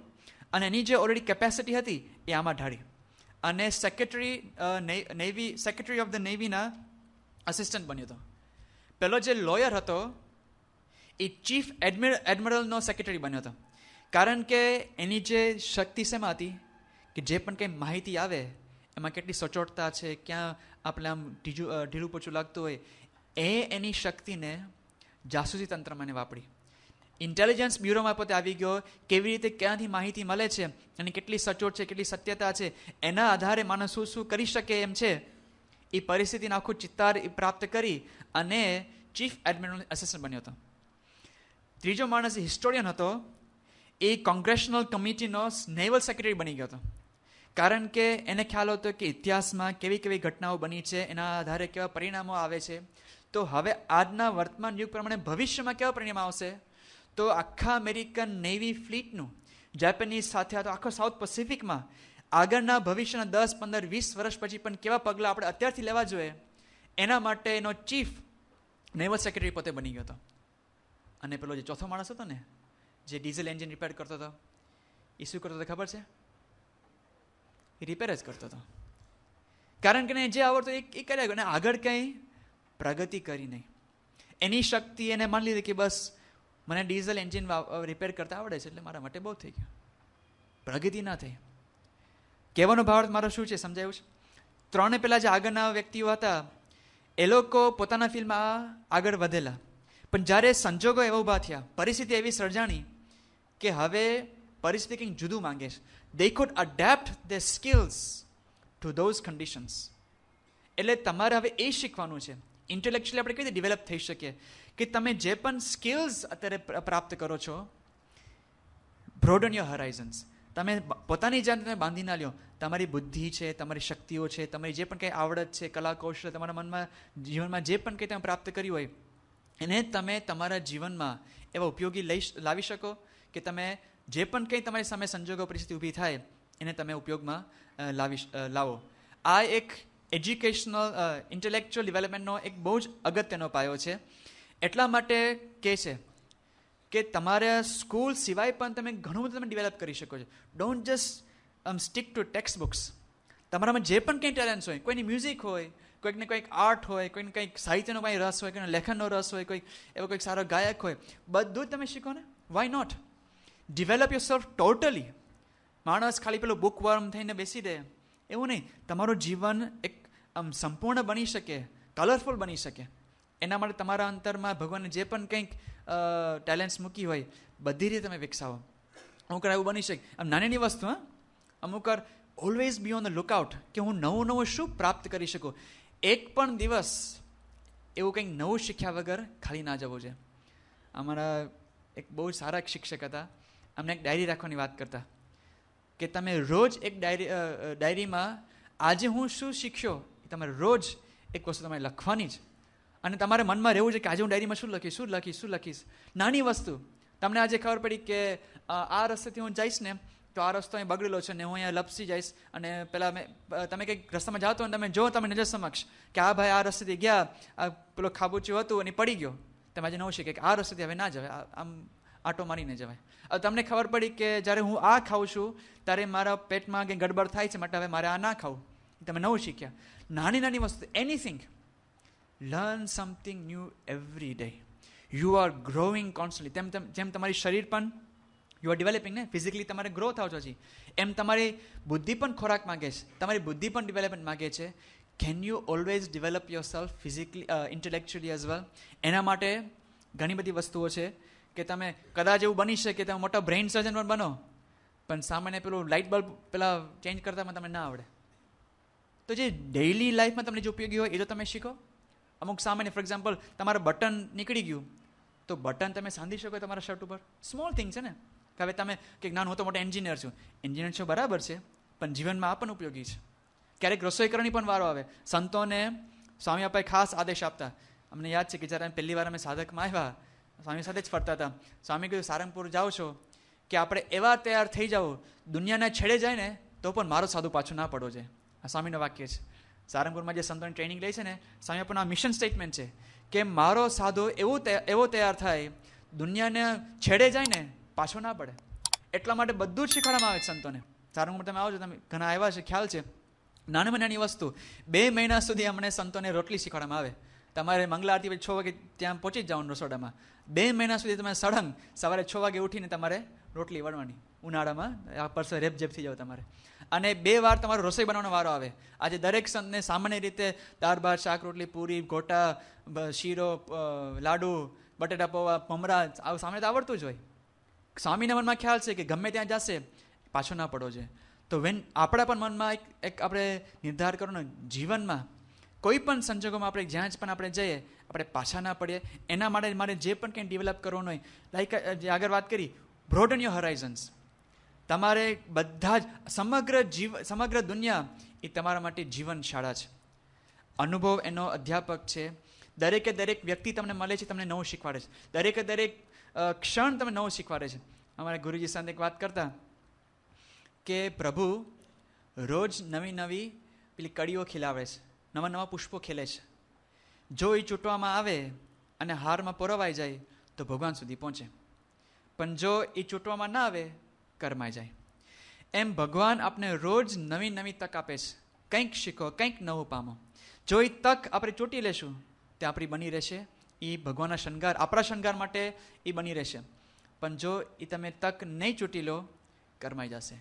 અને એની જે ઓલરેડી કેપેસિટી હતી એ આમાં ઢાળી અને સેક્રેટરી ઓફ ધ નેવીના આસિસ્ટન્ટ બન્યો હતો. પેલો જે લોયર હતો એ ચીફ એડમિરલનો સેક્રેટરી બન્યો હતો. કારણ કે એની જે શક્તિ શેમાં હતી કે જે પણ કંઈ માહિતી આવે એમાં કેટલી સચોટતા છે, ક્યાં આપણે આમ ઢીલું પોચું લાગતું હોય, એની શક્તિને જાસૂસી તંત્રમાં વાપરી. ઇન્ટેલિજન્સ બ્યુરોમાં પોતે આવી ગયો, કેવી રીતે ક્યાંથી માહિતી મળે છે અને કેટલી સચોટ છે, કેટલી સત્યતા છે, એના આધારે માણસ શું કરી શકે એમ છે, એ પરિસ્થિતિનો આખું ચિત્તાર પ્રાપ્ત કરી અને ચીફ એડમિરલ આસિસ્ટન્ટ બન્યો હતો. ત્રીજો માણસ હિસ્ટોરિયન હતો, એ કોંગ્રેશનલ કમિટીનો નેવલ સેક્રેટરી બની ગયો હતો. કારણ કે એને ખ્યાલ હતો કે ઇતિહાસમાં કેવી કેવી ઘટનાઓ બની છે, એના આધારે કેવા પરિણામો આવે છે. તો હવે આજના વર્તમાન યુગ પ્રમાણે ભવિષ્યમાં કેવા પરિણામ આવશે? તો આખા અમેરિકન નેવી ફ્લીટનું જેપનીઝ સાથે તો આખો સાઉથ પેસિફિકમાં આગળના ભવિષ્યના 10, 15, 20 વર્ષ પછી પણ કેવા પગલાં આપણે અત્યારથી લેવા જોઈએ, એના માટે એનો ચીફ નેવલ સેક્રેટરી પોતે બની ગયો હતો. અને પેલો જે ચોથો માણસ હતો ને, જે ડીઝલ એન્જિન રિપેર કરતો હતો, એ શું કરતો હતો ખબર છે? એ રિપેર જ કરતો હતો. કારણ કે જે આવડતો એ કર્યા અને આગળ કંઈ પ્રગતિ કરી નહીં. એની શક્તિ એને માની લીધી કે બસ મને ડીઝલ એન્જિન રિપેર કરતા આવડે છે એટલે મારા માટે બહુ થઈ ગયું. પ્રગતિ ના થઈ. કહેવાનો ભાવ મારો શું છે સમજાયું છે? 3 પેલા જે આગળના વ્યક્તિઓ હતા એ લોકો પોતાના ફિલ્ડમાં આગળ વધેલા, પણ જ્યારે સંજોગો એવા ઊભા થયા, પરિસ્થિતિ એવી સર્જાણી કે હવે પરિસ્થિતિ કંઈક જુદું માંગે છે. They could adapt their skills to those conditions. એટલે તમારે હવે એ શીખવાનું છે. ઇન્ટેલેક્ચ્યુઅલી આપણે કઈ રીતે ડેવલપ થઈ શકીએ કે તમે જે પણ સ્કિલ્સ અત્યારે પ્રાપ્ત કરો છો, broaden your horizons. તમે પોતાની જાતને બાંધી ના લ્યો. તમારી બુદ્ધિ છે, તમારી શક્તિઓ છે, તમારી જે પણ કંઈ આવડત છે, કલા કૌશલ્ય તમારા મનમાં જીવનમાં જે પણ કંઈ તમે પ્રાપ્ત કર્યું હોય એને તમે તમારા જીવનમાં એવા ઉપયોગી લાવી શકો કે તમે જે પણ કંઈ તમારી સામે સંજોગો પરિસ્થિતિ ઊભી થાય એને તમે ઉપયોગમાં લાવો. આ એક એજ્યુકેશનલ ઇન્ટેલેક્ચ્યુઅલ ડેવલપમેન્ટનો એક બહુ જ અગત્યનો પાયો છે. એટલા માટે કહે છે કે તમારે સ્કૂલ સિવાય પણ તમે ઘણું બધું તમે ડેવલપ કરી શકો છો. Don't just stick to textbooks. તમારામાં જે પણ કંઈ ટેલેન્ટ્સ હોય, કોઈની મ્યુઝિક હોય, કોઈકને કંઈક આર્ટ હોય, કોઈને કંઈક સાહિત્યનો કંઈ રસ હોય, કોઈને લેખનનો રસ હોય, કોઈક એવો કોઈક સારો ગાયક હોય, બધું જ તમે શીખો ને. Why not? Develop yourself totally. માણસ ખાલી પેલું બુક વર્મ થઈને બેસી દે એવું નહીં. તમારું જીવન એક સંપૂર્ણ બની શકે, કલરફુલ બની શકે, એના માટે તમારા અંતરમાં ભગવાને જે પણ કંઈક ટેલેન્ટ્સ મૂકી હોય બધી રીતે તમે વિકસાવો. અમુક એવું બની શકે આમ નાની વસ્તુ, અમુક always be on the lookout કે હું નવું શું પ્રાપ્ત કરી શકું. એક પણ દિવસ એવું કંઈક નવું શીખ્યા વગર ખાલી ના જવું છે. અમારા એક બહુ સારા શિક્ષક હતા, અમને એક ડાયરી રાખવાની વાત કરતા કે તમે રોજ એક ડાયરીમાં આજે હું શું શીખ્યો એ તમારે રોજ એક વસ્તુ તમારે લખવાની જ. અને તમારે મનમાં રહેવું છે કે આજે હું ડાયરીમાં શું લખીશ. નાની વસ્તુ. તમને આજે ખબર પડી કે આ રસ્તેથી હું જઈશ ને તો આ રસ્તો અહીં બગડેલો છે ને હું અહીંયા લપસી જઈશ, અને પેલા તમે કંઈક રસ્તામાં જાઓ તો તમે જો તમે નજર સમક્ષ કે આ ભાઈ આ રસ્તેથી ગયા, આ પેલો ખાબુચ્યું હતું અને પડી ગયો. તમે આજે નવું શીખે કે આ રસ્તેથી હવે ના જવાય, આમ આટો મારીને જવાય. હવે તમને ખબર પડી કે જ્યારે હું આ ખાઉં છું ત્યારે મારા પેટમાં કંઈ ગડબડ થાય છે, માટે હવે મારે આ ના ખાવું. તમે નવું શીખ્યા. નાની વસ્તુ, anything. Learn something new every day. You are growing constantly. જેમ તમારી શરીર પણ યુ આર ડેવલપિંગ ને, ફિઝિકલી તમારે ગ્રો થાવ છો, એમ તમારી બુદ્ધિ પણ ખોરાક માગે છે, તમારી બુદ્ધિ પણ ડેવલપમેન્ટ માગે છે. Can you always develop your self physically intellectually as well? એના માટે ઘણી બધી વસ્તુઓ છે કે તમે કદાચ એવું બની શકે કે તમે મોટા બ્રેઇન સર્જન પણ બનો, પણ સામાન્ય પેલું લાઇટ બલ્બ પેલા ચેન્જ કરતા તમને ના આવડે. તો જે ડેઇલી લાઈફમાં તમને જે ઉપયોગી હોય એ તો તમે શીખો. અમુક સામાન્ય ફોર એક્ઝામ્પલ તમારું બટન નીકળી ગયું તો બટન તમે સાંધી શકો તમારા શર્ટ ઉપર. સ્મોલ થિંગ છે ને. કે હવે તમે કે ના હું તો મોટો એન્જિનિયર છું. એન્જિનિયર છો બરાબર છે, પણ જીવનમાં આ પણ ઉપયોગી છે. ક્યારેક રસોઈ કરવાની પણ વારો આવે. સંતોને સ્વામી બાપાએ ખાસ આદેશ આપતા. અમને યાદ છે કે જ્યારે પહેલી વાર અમે સાધકમાં આવ્યા, સ્વામી સાથે જ ફરતા હતા. સ્વામી કીધું સારંગપુર જાઓ છો કે આપણે એવા તૈયાર થઈ જાઓ, દુનિયાના છેડે જાય ને તો પણ મારો સાધુ પાછું ના પડવો છે. આ સ્વામીનો વાક્ય છે. સારંગપુરમાં જે સંતોની ટ્રેનિંગ લે છે ને, સ્વામી આપણું આ મિશન સ્ટેટમેન્ટ છે કે મારો સાધુ એવો તૈયાર થાય, દુનિયાને છેડે જાય ને પાછો ના પડે. એટલા માટે બધું જ શીખવાડવામાં આવે છે સંતોને. સારંગપુર તમે આવો છો, તમે ઘણા આવ્યા છે, ખ્યાલ છે. નાનામાં નાની વસ્તુ 2 મહિના સુધી અમને સંતોને રોટલી શીખવાડવામાં આવે. તમારે મંગલા આરતી પછી 6 વાગે ત્યાં પહોંચી જ જવાનું રસોડામાં. 2 મહિના સુધી તમે સળંગ સવારે 6 વાગે ઉઠીને તમારે રોટલી વળવાની. ઉનાળામાં આ પરસો રેપઝેપ થઈ જાવ તમારે. અને 2 વાર તમારો રસોઈ બનાવવાનો વારો આવે. આજે દરેક સંતને સામાન્ય રીતે દાળ ભાત શાક રોટલી પૂરી ગોટા શીરો લાડુ બટેટા પૌવા મમરા આવું સામાન્ય તો આવડતું જ હોય. સ્વામીના મનમાં ખ્યાલ છે કે ગમે ત્યાં જશે પાછો ના પડવો જોઈએ. તો આપણા પણ મનમાં એક આપણે નિર્ધાર કરવાનો, જીવનમાં કોઈ પણ સંજોગોમાં આપણે જ્યાં જ પણ આપણે જઈએ આપણે પાછા ના પડીએ. એના માટે મારે જે પણ કંઈ ડેવલપ કરવાનું હોય, લાઈક જે આગળ વાત કરી, બ્રોડન યોર હોરાઇઝન્સ. તમારે બધા જ સમગ્ર દુનિયા એ તમારા માટે જીવન શાળા છે. અનુભવ એનો અધ્યાપક છે. દરેકે દરેક વ્યક્તિ તમને મળે છે, તમને નવું શીખવાડે છે. દરેકે દરેક ક્ષણ તમને નવું શીખવાડે છે. અમારા ગુરુજી સાથે એક વાત કરતા કે પ્રભુ રોજ નવી નવી પેલી કળીઓ ખીલાવે છે, નવા નવા પુષ્પો ખીલે છે. જો એ ચૂંટવામાં આવે અને હારમાં પરોવાઈ જાય તો ભગવાન સુધી પહોંચે, પણ જો એ ચૂંટવામાં ના આવે કરમાઈ જાય. એમ ભગવાન આપણે રોજ નવી નવી તક આપે છે. કંઈક શીખો, કંઈક નવું પામો. જો એ તક આપણે ચૂંટી લેશું તે આપણી બની રહેશે. એ ભગવાનના શણગાર, આપણા શણગાર માટે એ બની રહેશે. પણ જો એ તમે તક નહીં ચૂંટી લો કરમાઈ જશે.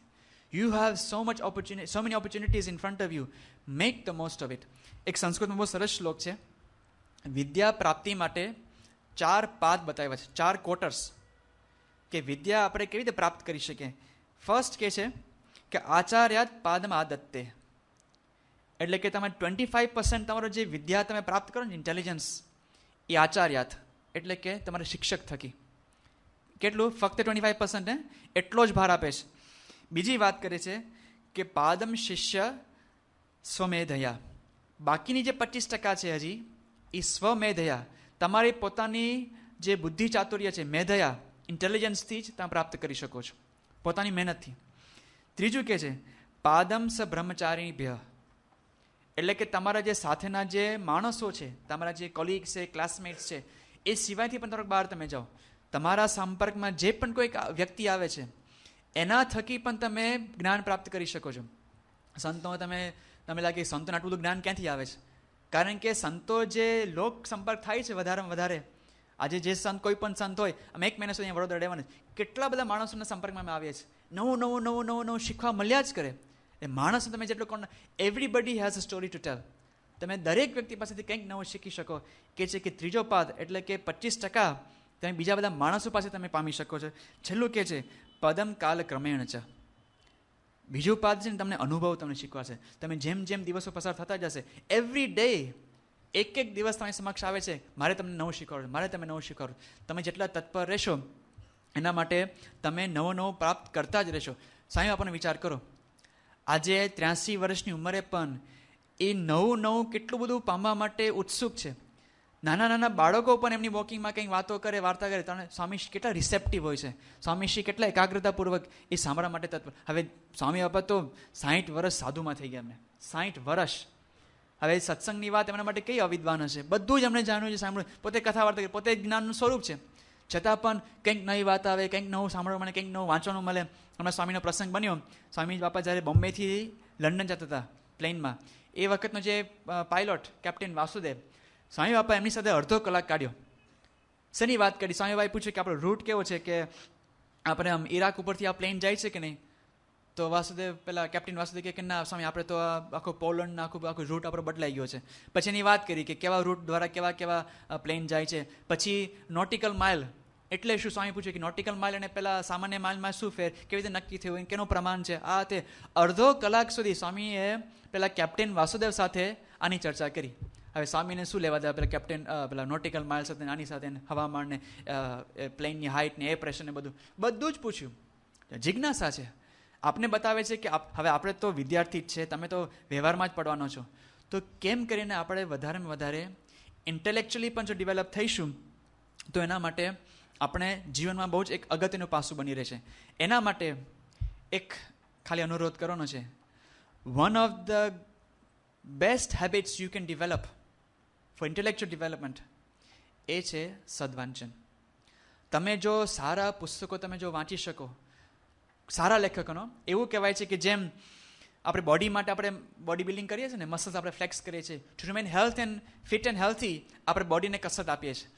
You have so many opportunities in front of you. Make the most of it. એક સંસ્કૃતમાં બહુ સરસ શ્લોક છે. વિદ્યા પ્રાપ્તિ માટે 4 પાથ બતાવ્યા છે, 4 ક્વાર્ટર્સ, કે વિદ્યા આપણે કેવી રીતે પ્રાપ્ત કરી શકીએ. ફર્સ્ટ કે છે કે આચાર્યાત પાદમ આદત્તે, એટલે કે તમે 25% તમારો જે વિદ્યા તમે પ્રાપ્ત કરો ને, ઇન્ટેલિજન્સ, એ આચાર્યાત એટલે કે તમારા શિક્ષક થકી. કેટલું? ફક્ત 25% ને એટલો જ ભાર આપે છે. બીજી વાત કરે છે કે પાદમ શિષ્ય સ્વમેધયા, બાકીની જે 25% છે હજી એ સ્વમેધયા, તમારી પોતાની જે બુદ્ધિ ચાતુર્ય છે, મેધયા ઇન્ટેલિજન્સથી જ તમે પ્રાપ્ત કરી શકો છો, પોતાની મહેનતથી. ત્રીજું કે છે પાદમ સ બ્રહ્મચારીભ્ય, એટલે કે તમારા જે સાથેના જે માણસો છે, તમારા જે કોલિગ્સ છે, ક્લાસમેટ્સ છે, એ સિવાયથી પણ થોડોક બહાર તમે જાઓ. તમારા સંપર્કમાં જે પણ કોઈ વ્યક્તિ આવે છે એના થકી પણ તમે જ્ઞાન પ્રાપ્ત કરી શકો છો. સંતો તમે લાગે સંતોને આટલું બધું જ્ઞાન ક્યાંથી આવે છે? કારણ કે સંતો જે લોક સંપર્ક થાય છે વધારેમાં વધારે. આજે જે સંત, કોઈ પણ સંત હોય, અમે 1 મહિના સુધી વડોદરા રહેવાના, કેટલા બધા માણસોના સંપર્કમાં અમે આવીએ છીએ. નવું શીખવા મળ્યા જ કરે. એ માણસ તમે જેટલું કોણ, everybody has a story to tell. તમે દરેક વ્યક્તિ પાસેથી કંઈક નવું શીખી શકો. કે છે કે ત્રીજો પાદ એટલે કે 25% તમે બીજા બધા માણસો પાસે તમે પામી શકો છો. છેલ્લું કે છે પદમ કાલ ક્રમેણ છે. બીજું પાદ છે ને તમને અનુભવ તમને શીખવાશે. તમે જેમ જેમ દિવસો પસાર થતા જશે, એવરી ડે એક દિવસ તમારી સમક્ષ આવે છે, મારે તમને નવું શીખવાડવું, મારે તમે નવું શીખવાડવું. તમે જેટલા તત્પર રહેશો એના માટે તમે નવું પ્રાપ્ત કરતા જ રહેશો. સાહેબ આપણને વિચાર કરો, આજે 83 વર્ષની ઉંમરે પણ એ નવું કેટલું બધું પામવા માટે ઉત્સુક છે. નાના બાળકો પણ એમની વોકિંગમાં કંઈક વાતો કરે, વાર્તા કરે, સ્વામી કેટલા રિસેપ્ટિવ હોય છે, સ્વામીશ્રી કેટલા એકાગ્રતાપૂર્વક એ સાંભળવા માટે તત્પર. હવે સ્વામી બાપા તો 60 વર્ષ સાધુમાં થઈ ગયા. એમને 60 વર્ષ. હવે સત્સંગની વાત એમના માટે કઈ અવિદ્વાન હશે? બધું જ એમણે જાણ્યું છે, સાંભળ્યું. પોતે કથા વાર્તા, પોતે જ્ઞાનનું સ્વરૂપ છે. છતાં પણ કંઈક નવી વાત આવે, કંઈક નવું સાંભળવા મળે, કંઈક નવું વાંચવાનું મળે. હમણાં સ્વામીનો પ્રસંગ બન્યો. સ્વામી બાપા જ્યારે બોમ્બેથી લંડન જતા હતા પ્લેનમાં, એ વખતનો જે પાયલોટ કેપ્ટન વાસુદેવ, સ્વામી બાપા એમની સાથે અડધો કલાક કાઢ્યો. શેની વાત કરી? સ્વામીબાઈ પૂછ્યું કે આપણો રૂટ કેવો છે, કે આપણે આમ ઈરાક ઉપરથી આ પ્લેન જાય છે કે નહીં? તો વાસુદેવ પેલા કેપ્ટન વાસુદેવ કે ના સ્વામી, આપણે તો આખો પોલેન્ડ આખો રૂટ આપણો બદલાઈ ગયો છે. પછી એની વાત કરી કે કેવા રૂટ દ્વારા કેવા પ્લેન જાય છે. પછી નોટિકલ માઇલ એટલે શું? સ્વામી પૂછ્યું કે નોટિકલ માઇલ અને પેલા સામાન્ય માઇલમાં શું ફેર, કેવી રીતે નક્કી થયું, કેનું પ્રમાણ છે, આ તે અડધો કલાક સુધી સ્વામીએ પેલા કેપ્ટન વાસુદેવ સાથે આની ચર્ચા કરી. હવે સ્વામીને શું લેવા દે પેલા કેપ્ટન પેલા નોટિકલ માઇલ સાથે આની સાથે હવામાન ને પ્લેનની હાઇટ ને એર પ્રેશર ને બધું જ પૂછ્યું. જિજ્ઞાસા છે. આપને બતાવે છે કે હવે આપણે તો વિદ્યાર્થી જ છે, તમે તો વ્યવહારમાં જ પડવાનો છો, તો કેમ કરીને આપણે વધારેમાં વધારે ઇન્ટેલેક્ચ્યુઅલી પણ જો ડેવલપ થઈશું તો એના માટે આપણે જીવનમાં બહુ જ એક અગત્યનું પાસું બની રહેશે. એના માટે એક ખાલી અનુરોધ કરવાનો છે. One of the best habits you can develop for intellectual development એ છે સદવાંચન. તમે જો સારા પુસ્તકો તમે જો વાંચી શકો, સારા લેખકોનો, એવું કહેવાય છે કે જેમ આપણે બોડી માટે આપણે બોડી બિલ્ડિંગ કરીએ છીએ ને, મસલ્સ આપણે ફ્લેક્સ કરીએ છીએ, two remain health and fit and healthy આપણે બોડીને કસરત આપીએ છીએ.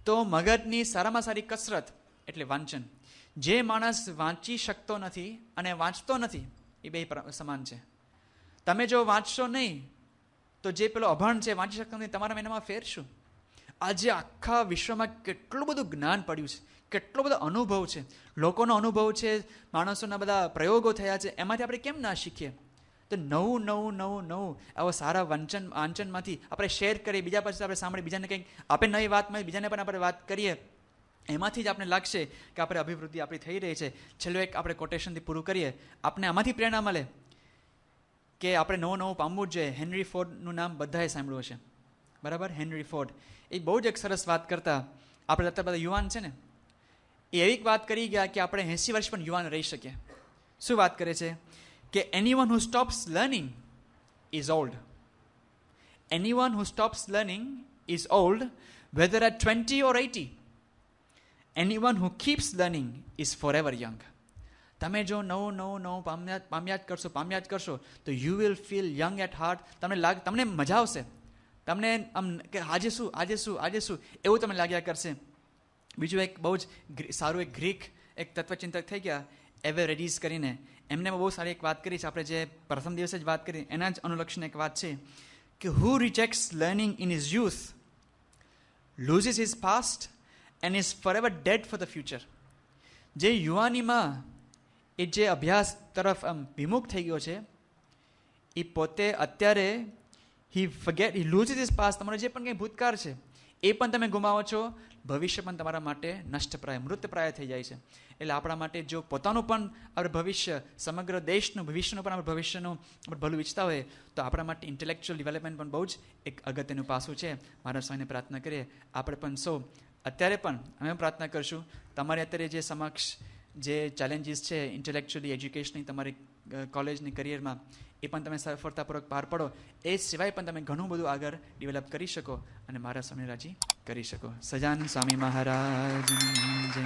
તો મગજની સારામાં સારી કસરત એટલે વાંચન. જે માણસ વાંચી શકતો નથી અને વાંચતો નથી એ બે સમાન છે. તમે જો વાંચશો નહીં તો જે પેલો અભણ છે વાંચી શકતો નથી, તમારા એનામાં ફેર શું? આજે આખા વિશ્વમાં કેટલું બધું જ્ઞાન પડ્યું છે, કેટલો બધો અનુભવ છે, લોકોનો અનુભવ છે, માણસોના બધા પ્રયોગો થયા છે, એમાંથી આપણે કેમ ના શીખીએ? તો નવું આવો સારા વાંચનમાંથી આપણે શેર કરીએ, બીજા પછી આપણે સાંભળીએ, બીજાને કંઈક આપણે નવી વાત મળી, બીજાને પણ આપણે વાત કરીએ, એમાંથી જ આપણે લાગશે કે આપણે અભિવૃદ્ધિ આપણી થઈ રહી છે. છેલ્લું એક આપણે કોટેશનથી પૂરું કરીએ. આપણે આમાંથી પ્રેરણા મળે કે આપણે નવું પામવું જ જોઈએ. હેનરી ફોર્ડનું નામ બધાએ સાંભળ્યું હશે, બરાબર? હેનરી ફોર્ડ એ બહુ જ એક સરસ વાત કરતા. આપણે અત્યારે બધા યુવાન છે ને, એ એવી વાત કરી ગયા કે આપણે 80 વર્ષ પણ યુવાન રહી શકીએ. શું વાત કરે છે કે anyone who stops learning is old. Anyone who stops learning is old, whether at 20 or 80. Anyone who keeps learning is forever young. તમે જો નવું પામ્યા જ કરશો તો you will feel young at heart. તમને મજા આવશે, તમને આમ કે આજે શું એવું તમને લાગ્યા કરશે. બીજું એક બહુ જ સારું એક ગ્રીક એક તત્વચિંતક થઈ ગયા, એવેરેડીઝ કરીને, એમને બહુ સારી એક વાત કરી છે. આપણે જે પ્રથમ દિવસે જ વાત કરી એના જ અનુલક્ષીને એક વાત છે કે who rejects learning in his youth loses his past and is forever dead for the future. જે યુવાનીમાં એ જે અભ્યાસ તરફ આમ વિમુખ થઈ ગયો છે, એ પોતે અત્યારે he loses his past. તમારો જે પણ કંઈ ભૂતકાળ છે એ પણ તમે ગુમાવો છો, ભવિષ્ય પણ તમારા માટે નષ્ટપ્રાય મૃતપ્રાય થઈ જાય છે. એટલે આપણા માટે જો પોતાનું પણ આપણે ભવિષ્ય, સમગ્ર દેશનું ભવિષ્યનું પણ આપણે ભવિષ્યનું આપણે ભલું ઈચ્છતા હોય તો આપણા માટે ઇન્ટેલેક્ચ્યુઅલ ડેવલપમેન્ટ પણ બહુ જ એક અગત્યનું પાસું છે. મારા સ્વામીને પ્રાર્થના કરીએ આપણે પણ સૌ અત્યારે પણ અમે પ્રાર્થના કરશું તમારે અત્યારે જે સમક્ષ જે ચેલેન્જીસ છે ઇન્ટેલેક્ચ્યુઅલી એજ્યુકેશનની તમારી કોલેજની કરિયરમાં, એ પણ તમે સફળતાપૂર્વક પાર પાડો. એ સિવાય પણ તમે ઘણું બધું આગળ ડેવલપ કરી શકો અને મારા સ્વામી રાજી કરી શકો. સજાનંદ સ્વામી મહારાજ જય.